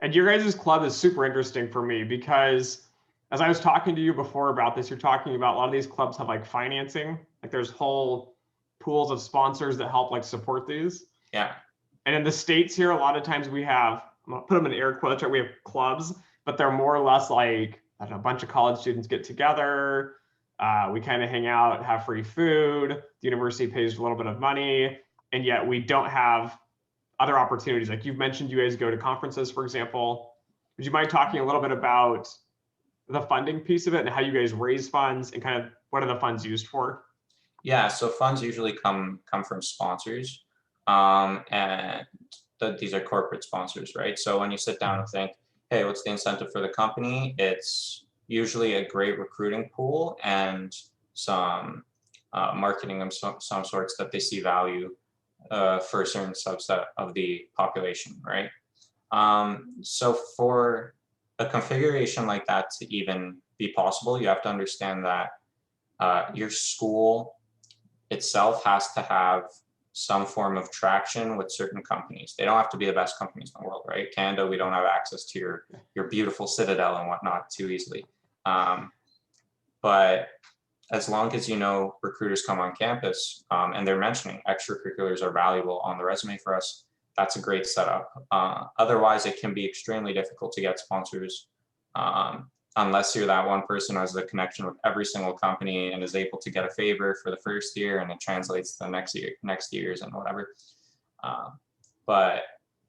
And your guys' club is super interesting for me because as I was talking to you before about this, you're talking about a lot of these clubs have like financing, like there's whole pools of sponsors that help like support these. Yeah. And in the States here, a lot of times we have, I'm gonna put them in air quotes, right? We have clubs, but they're more or less like, I don't know, a bunch of college students get together. We kind of hang out, have free food. The university pays a little bit of money, and yet we don't have other opportunities. Like you've mentioned, you guys go to conferences, for example. Would you mind talking a little bit about the funding piece of it and how you guys raise funds and kind of what are the funds used for? Yeah, so funds usually come from sponsors, and these are corporate sponsors, right? So when you sit down and think, hey, what's the incentive for the company? It's usually a great recruiting pool and some marketing of some sorts that they see value for a certain subset of the population, right? So for a configuration like that to even be possible, you have to understand that your school itself has to have some form of traction with certain companies. They don't have to be the best companies in the world, right? Canada, we don't have access to your beautiful Citadel and whatnot too easily. But as long as you know recruiters come on campus and they're mentioning extracurriculars are valuable on the resume for us, that's a great setup. Otherwise, it can be extremely difficult to get sponsors unless you're that one person who has the connection with every single company and is able to get a favor for the first year and it translates to the next years and whatever. But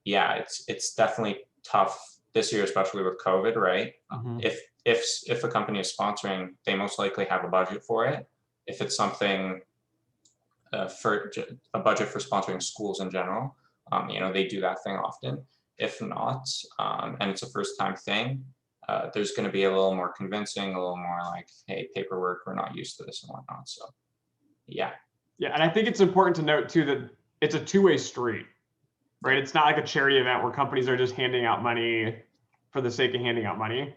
yeah, it's definitely tough this year, especially with COVID, right? Mm-hmm. If a company is sponsoring, they most likely have a budget for it. If it's something for a budget for sponsoring schools in general, they do that thing often. If not, and it's a first time thing, there's going to be a little more convincing, a little more like, hey, paperwork, we're not used to this and whatnot. So, yeah. Yeah, and I think it's important to note too that it's a two-way street, right? It's not like a charity event where companies are just handing out money for the sake of handing out money.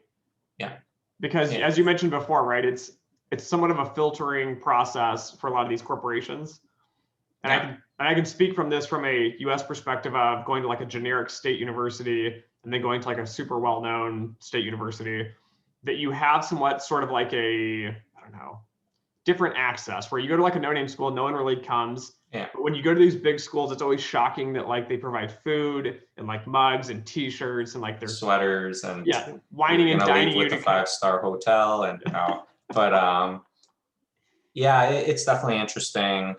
Yeah. Because as you mentioned before, right, it's somewhat of a filtering process for a lot of these corporations. And I can speak from this from a US perspective of going to like a generic state university and then going to like a super well-known state university, that you have somewhat sort of like a, I don't know, different access where you go to like a no-name school, no one really comes. Yeah. But when you go to these big schools, it's always shocking that like they provide food and like mugs and t-shirts and like their sweaters and whining and dining with a 5-star hotel and but yeah, it's definitely interesting.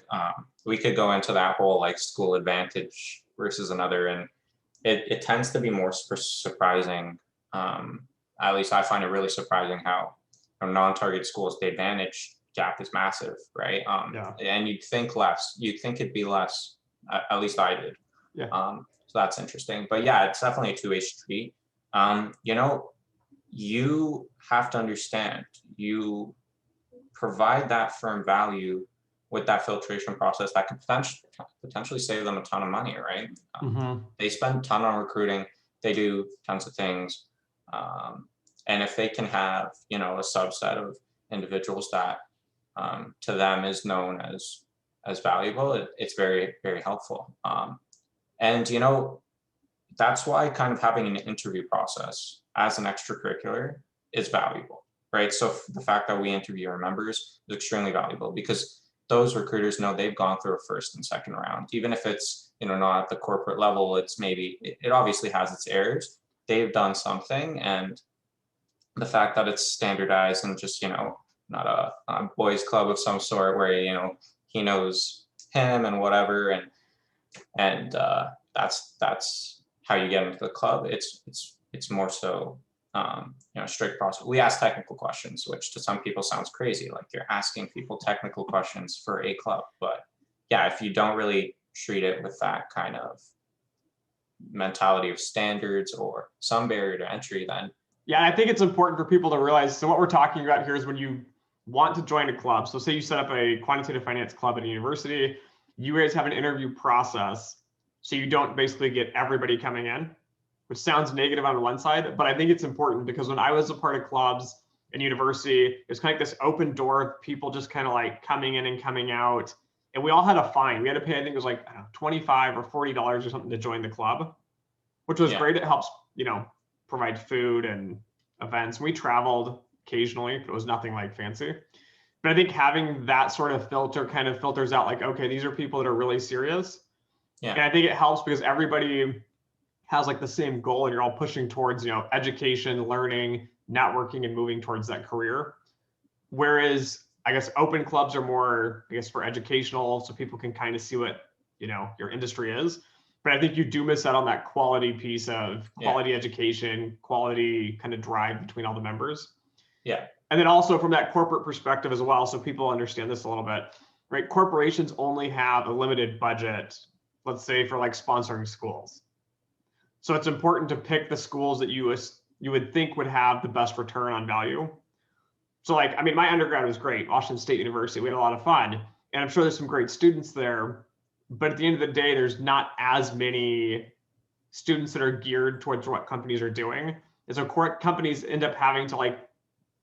We could go into that whole like school advantage versus another, and it tends to be more surprising. At least I find it really surprising how non-target schools, the advantage gap is massive, right? And you'd think it'd be less. At least I did. Yeah. So that's interesting. But yeah, it's definitely a two-way street. You have to understand, you provide that firm value with that filtration process that could potentially save them a ton of money, right? They spend a ton on recruiting. They do tons of things. And if they can have, a subset of individuals that to them is known as valuable, it's very, very helpful. And, that's why kind of having an interview process as an extracurricular is valuable, right? So the fact that we interview our members is extremely valuable because those recruiters know they've gone through a first and second round, even if it's, not at the corporate level, it's maybe, it obviously has its errors. They've done something, and the fact that it's standardized and just, not a boys club of some sort where, he knows him and whatever. And that's how you get into the club. It's more so, strict process. We ask technical questions, which to some people sounds crazy. Like you're asking people technical questions for a club. But yeah, if you don't really treat it with that kind of mentality of standards or some barrier to entry, then. Yeah, I think it's important for people to realize, so what we're talking about here is when you want to join a club. So say you set up a quantitative finance club at a university, you guys have an interview process. So you don't basically get everybody coming in, which sounds negative on one side, but I think it's important because when I was a part of clubs in university, it was kind of like this open door of people just kind of like coming in and coming out. And we all had a fine. We had to pay, I think it was like $25 or $40 or something to join the club, which was great. It helps, provide food and events. We traveled occasionally, but it was nothing like fancy. But I think having that sort of filter kind of filters out like, okay, these are people that are really serious. Yeah. And I think it helps because everybody has like the same goal and you're all pushing towards, education, learning, networking, and moving towards that career. Whereas I guess open clubs are more, I guess, for educational, so people can kind of see what, your industry is. But I think you do miss out on that quality piece of quality education, quality kind of drive between all the members. Yeah. And then also from that corporate perspective as well, so people understand this a little bit, right? Corporations only have a limited budget, let's say for like sponsoring schools. So it's important to pick the schools that you would think would have the best return on value. So like, I mean, my undergrad was great, Washington State University. We had a lot of fun, and I'm sure there's some great students there. But at the end of the day, there's not as many students that are geared towards what companies are doing. And so companies end up having to like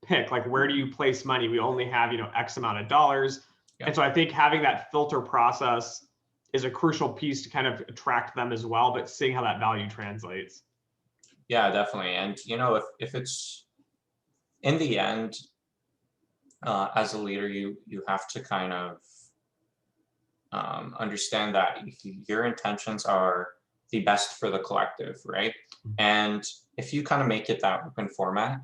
pick, like, where do you place money? We only have, X amount of dollars. Yeah. And so I think having that filter process is a crucial piece to kind of attract them as well, but seeing how that value translates. Yeah, definitely. And, if it's in the end, as a leader, you have to kind of understand that your intentions are the best for the collective, right? And if you kind of make it that open format,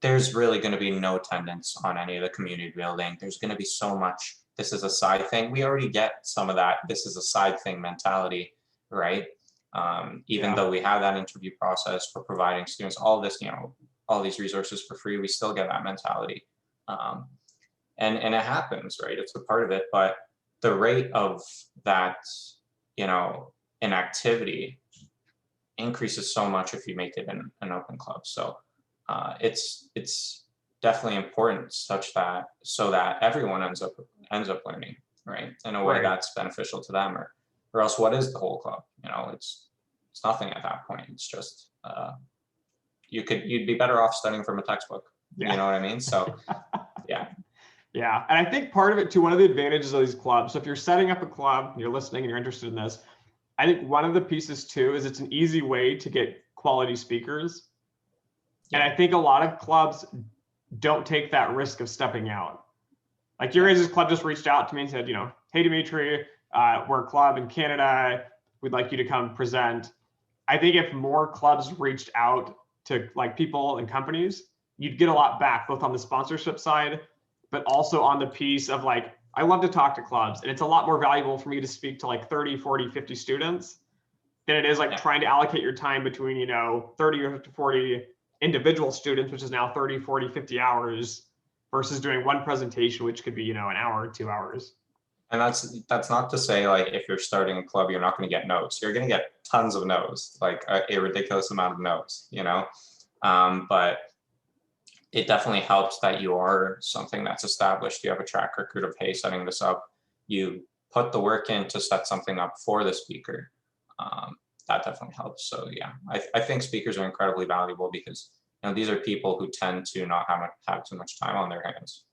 there's really going to be no attendance on any of the community building. There's going to be so much, this is a side thing. We already get some of that, this is a side thing mentality, right? Even though we have that interview process for providing students all this, all these resources for free, we still get that mentality. And it happens, right? It's a part of it, but the rate of that, inactivity increases so much if you make it an open club. So it's definitely important so that everyone ends up learning, right? In a way that's beneficial to them, or else what is the whole club? It's nothing at that point. It's just you'd be better off studying from a textbook. You know what I mean? So yeah. Yeah. And I think part of it too, one of the advantages of these clubs, so if you're setting up a club, you're listening and you're interested in this, I think one of the pieces too is it's an easy way to get quality speakers. And I think a lot of clubs don't take that risk of stepping out. Like your guys' club just reached out to me and said, hey, Dimitri, we're a club in Canada. We'd like you to come present. I think if more clubs reached out to like people and companies, you'd get a lot back, both on the sponsorship side, but also on the piece of like, I love to talk to clubs, and it's a lot more valuable for me to speak to like 30, 40, 50 students than it is like trying to allocate your time between, 30 or 40 individual students, which is now 30, 40, 50 hours versus doing one presentation, which could be, an hour, 2 hours. And that's not to say like if you're starting a club, you're not going to get no's. You're going to get tons of no's, like a ridiculous amount of no's, but it definitely helps that you are something that's established. You have a track record of, hey, setting this up. You put the work in to set something up for the speaker. That definitely helps. So yeah, I think speakers are incredibly valuable because these are people who tend to not have too much time on their hands,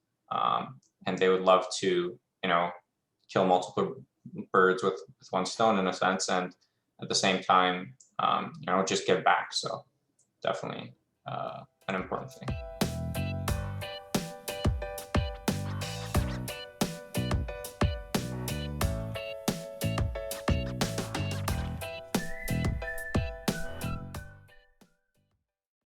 and they would love to kill multiple birds with one stone in a sense, and at the same time just give back. So definitely an important thing.